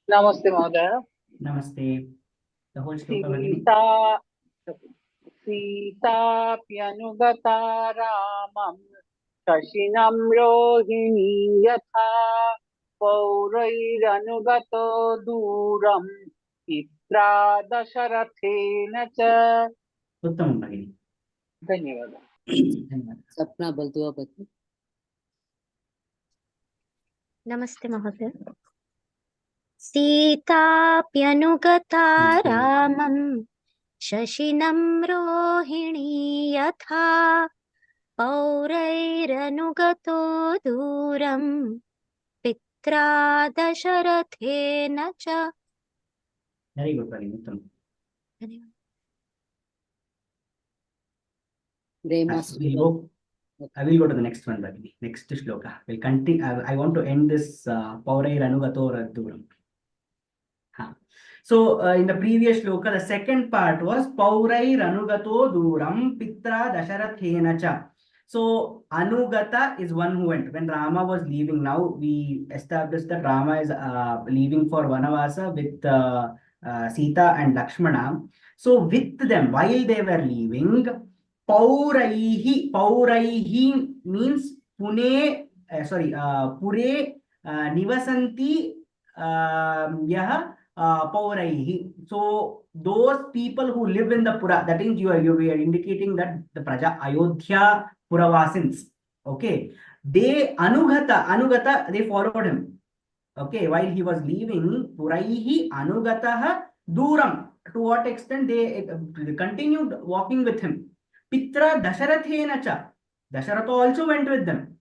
नमस्ते महोदय नमस्ते द होल श्लोक भगिनी सीताप्यनुगता रामं शशिनं रोहिणी यथा पौरैरनुगतो दूरं पित्रा दशरथेन च उत्तमं भगिनी धन्यवादः सपना बल्दुआ भगिनी नमस्ते महोदय सीताप्यनुगता रामं शशिनं रोहिणी यथा पौरैरनुगतो दूरं पित्रा दशरथेन च वेरी गुड भगिनी उत्तमं I will go to the next one, Bhagini. Next shloka. We'll continue. I want to end this Paurai Ranugato Raduram. So in the previous shloka, the second part was Paurai Ranugato Duram Pitra Dasharathena Cha. So Anugata is one who went. When Rama was leaving, now we established that Rama is leaving for Vanavasa with Sita and Lakshmana. So with them, while they were leaving, Pauraihi means Pune, Pure Nivasanti Yaha Pauraihi. So those people who live in the Pura, that is you are indicating that the Praja Ayodhya Puravasins. Okay. They Anugata, they followed him. Okay, while he was leaving, Puraihi Anugataha Duram. To what extent they continued walking with him. Pitra Dasharathena cha. Dasharatha also went with them.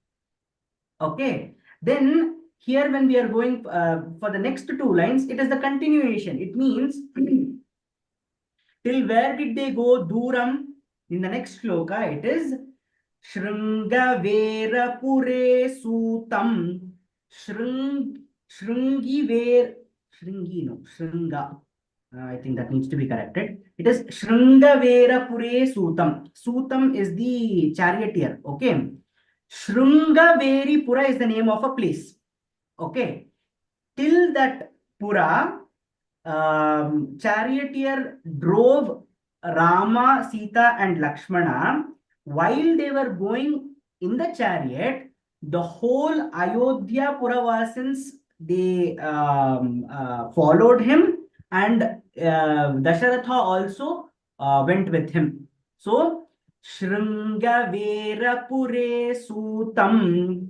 Okay. Then here when we are going for the next two lines, it is the continuation. It means till where did they go? Duram. In the next shloka, it is Shringa Pure Sutam. Shringa. I think that needs to be corrected. It is Shringa Pure Sutam. Sutam is the charioteer. Okay. Shringa Pura is the name of a place. Okay. Till that Pura, charioteer drove Rama, Sita, and Lakshmana. While they were going in the chariot, the whole Ayodhya Puravasins, they followed him, and Dasharatha also went with him. So, Shringavera Pure Sutam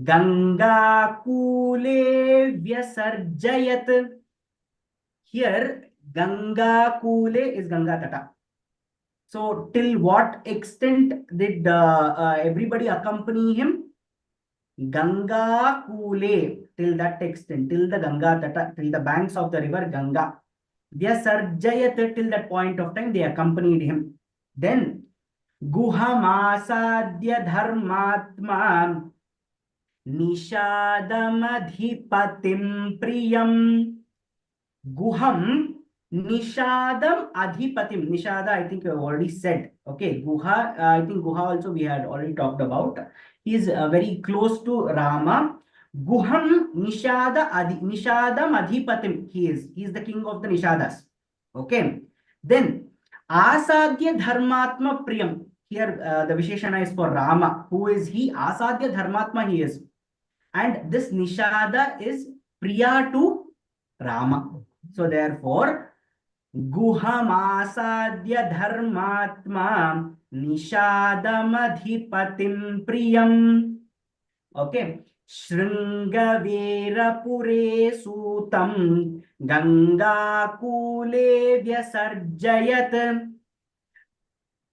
Ganga Kule Vyasarjayat. Here, Ganga Kule is Ganga Tata. So, till what extent did everybody accompany him? Ganga Kule, till that extent, till the Ganga Tata, till the banks of the river Ganga. Vyasarjayat, till that point of time, they accompanied him. Then, Guhamasadya Dharmatma Nishadamadhipatim Priyam. Guham Nishadam Adhipatim. Nishada, I think we have already said. Okay, Guha, I think Guha also we had already talked about. He is very close to Rama. Guham Nishadam Adhipatim. He is the king of the Nishadas. Okay. Then Asadya Dharmatma Priyam. Here the Visheshana is for Rama. Who is he? Asadya Dharmatma he is. And this Nishada is Priya to Rama. So therefore, Guhamasadya Dharmatma Nishadamadhipatim Priyam. Okay. Shringavera Pure Sutam Ganga Kule Vyasarjayat.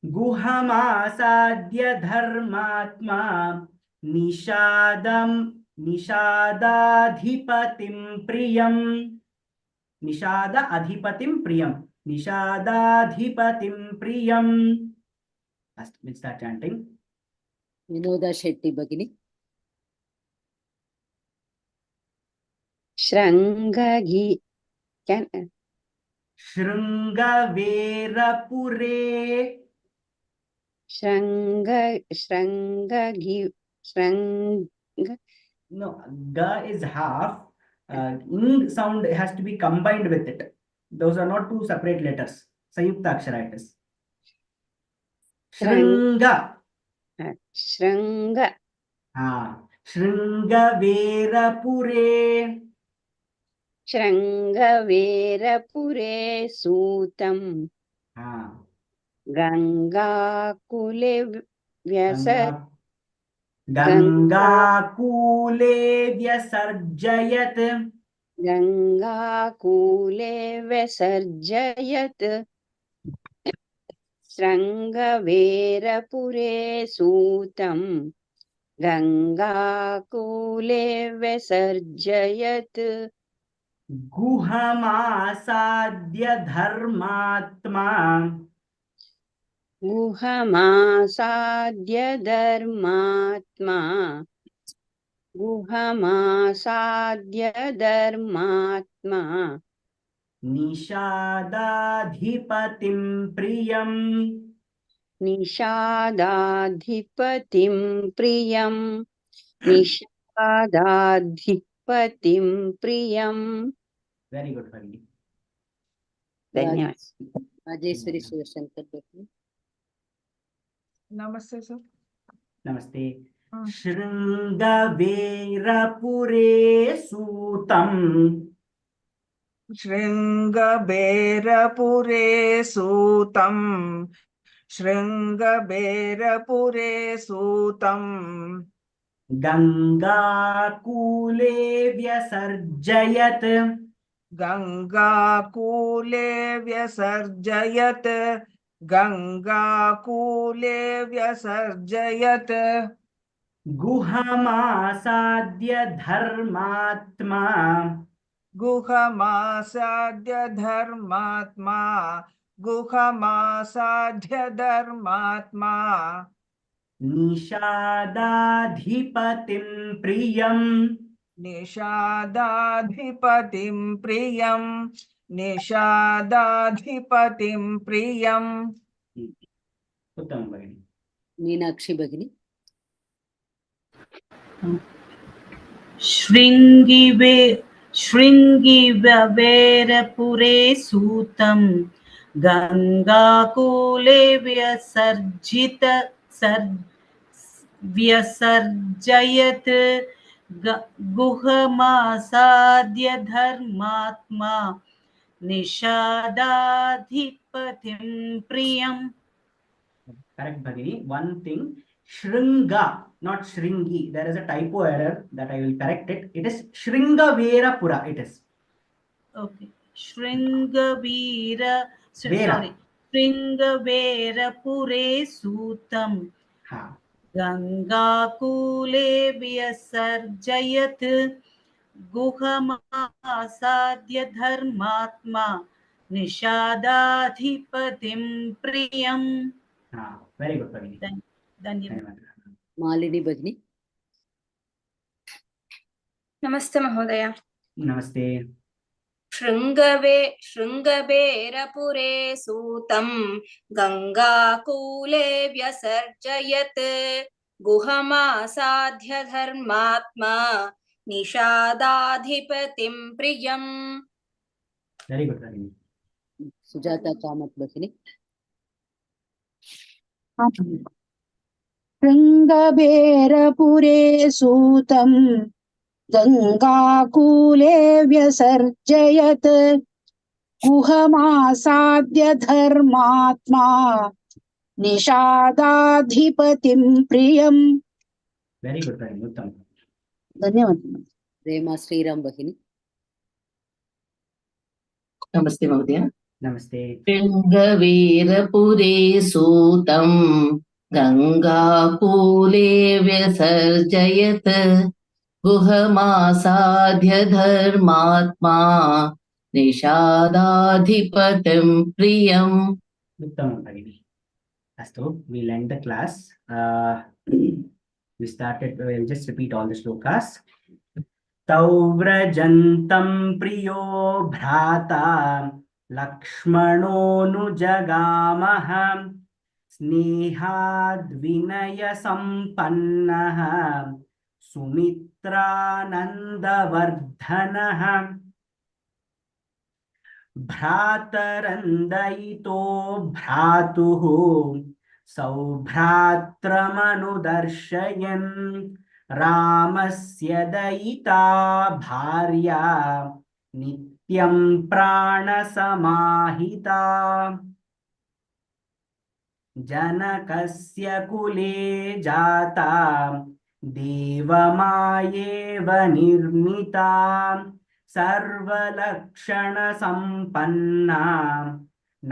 Guhamasadya Dharmatma Nishadadhipatim Priyam. Nishada Adhipatim Priyam. Nishadadhipatim Priyam. Let's start chanting. Vinoda Shetty Bhagini. Shrangagi. Shringavera Pure. Shrangagi. No, ga is half. Ing sound has to be combined with it. Those are not two separate letters. Sayukta Akshara it is. Shringa. Shranga. Shringavera Pure. Shrangavera Pure Sutam. Ganga Kule Vyasar. Ganga Kule Vyasarjayat. Ganga Kule Vyasarjayat. Shrangavera Pure Sutam. Ganga Kule Vyasarjayat. Guhamasadya Dharmatma. Guhamasadya Dharmatma. Guhamasadya Dharmatma निषादाधिपतिं प्रियं निषादाधिपतिं प्रियं निषादाधिपतिं प्रियं very good भगिनी धन्यवाद राजेश्वरी शिवशंकर भगिनी नमस्ते sir नमस्ते शृंगवीरपुरे सूतं शृंगबेरपुरे सूतं शृंगबेरपुरे सूतं गंगाकूले व्यसर्जयत् गंगाकूले व्यसर्जयत् गंगाकूले व्यसर्जयत् गुहमासाद्य धर्मात्मा गुहमासाद्य धर्मात्मा गुहमासाद्य धर्मात्मा निषादाधिपतिं प्रियं निषादाधिपतिं प्रियं निषादाधिपतिं प्रियम् उत्तमं भगिनी मीनाक्षी भगिनी शृङ्गिवेरपुरे सूतं गङ्गाकूले व्यसर्जयत् गुहमासाद्य धर्मात्मा निषादाधिपतिं प्रियम् correct Bhagini. One thing, Shringa, not Shringi. There is a typo error that I will correct it. It is Shringaverapura. It is. Okay. Shringavira. Vera. Sorry. Shringaverapure Sutam. Ha. Gangakule Vyasarjayat Guhamasadya Dharmatma Nishadadhipatim Priyam. Very good, Bhagini. धन्यवाद मालिनी भगिनी नमस्ते महोदय नमस्ते शृङ्गबेरपुरे सूतं गङ्गाकूले व्यसर्जयत् गुहमासाद्य धर्मात्मा निषादाधिपतिं प्रियम् very good Bhagini. Sujata Kamat भगिनी शृङ्गबेरपुरे सूतं गङ्गाकूले व्यसर्जयत् गुहमासाद्य धर्मात्मा निषादाधिपतिं प्रियम् वेरी गुड Bhagini. उत्तम धन्यवादः रेमा श्रीराम भगिनी नमस्ते महोदय नमस्ते शृङ्गवीरपुरे सूतं गङ्गाकूले व्यसर्जयत् गुहमासाद्य धर्मात्मा निषादाधिपतिं प्रियम् उत्तमं भगिनी अस्तु we'll end the class we started we'll just repeat all the shlokas तौ व्रजन्तं प्रियो भ्राता लक्ष्मणोऽनुजगामः स्नेहाद्विनयसम्पन्नः सुमित्रानन्दवर्धनः भ्रातरन्दयितो भ्रातुः सौभ्रात्रमनुदर्शयन् रामस्य दयिता भार्या नित्यं प्राणसमाहिता जनकस्य कुले जाता देवमायेव निर्मिता सर्वलक्षणसम्पन्ना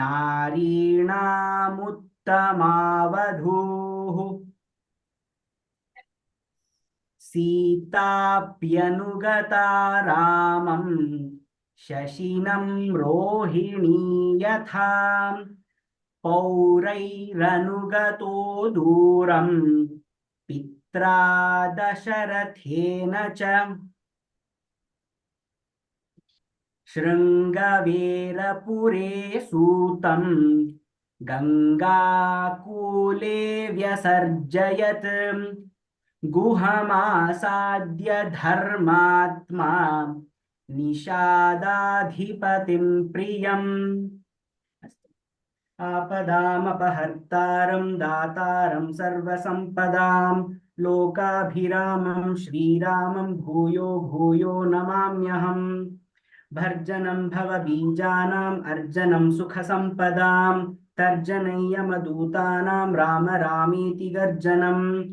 नारीणामुत्तमावधूः सीताप्यनुगता रामं शशिनं रोहिणी यथा पौरैरनुगतो दूरं पित्रा दशरथेन च शृङ्गवेरपुरे सूतं गङ्गाकूले व्यसर्जयत् गुहमासाद्य धर्मात्मा निषादाधिपतिं प्रियम् आपदामपहर्तारं दातारं सर्वसम्पदां लोकाभिरामं श्रीरामं भूयो भूयो नमाम्यहम् भर्जनं भवबीजानाम् अर्जनं सुखसम्पदां तर्जनय्यमदूतानां राम रामेति गर्जनम्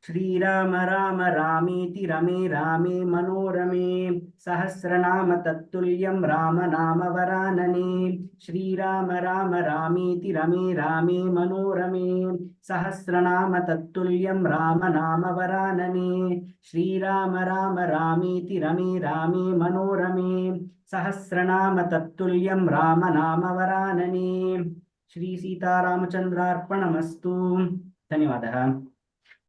श्रीराम राम रामेति रमे रामे मनोरमे सहस्रनाम तत्तुल्यं राम नाम वरानने श्रीराम राम रामेति रमे रामे मनोरमे सहस्रनाम तत्तुल्यं राम नाम वरानने श्रीराम राम रामेति रमे रामे मनोरमे सहस्रनाम तत्तुल्यं राम नाम वरानने। श्री सीतारामचन्द्रार्पणमस्तु। धन्यवादः।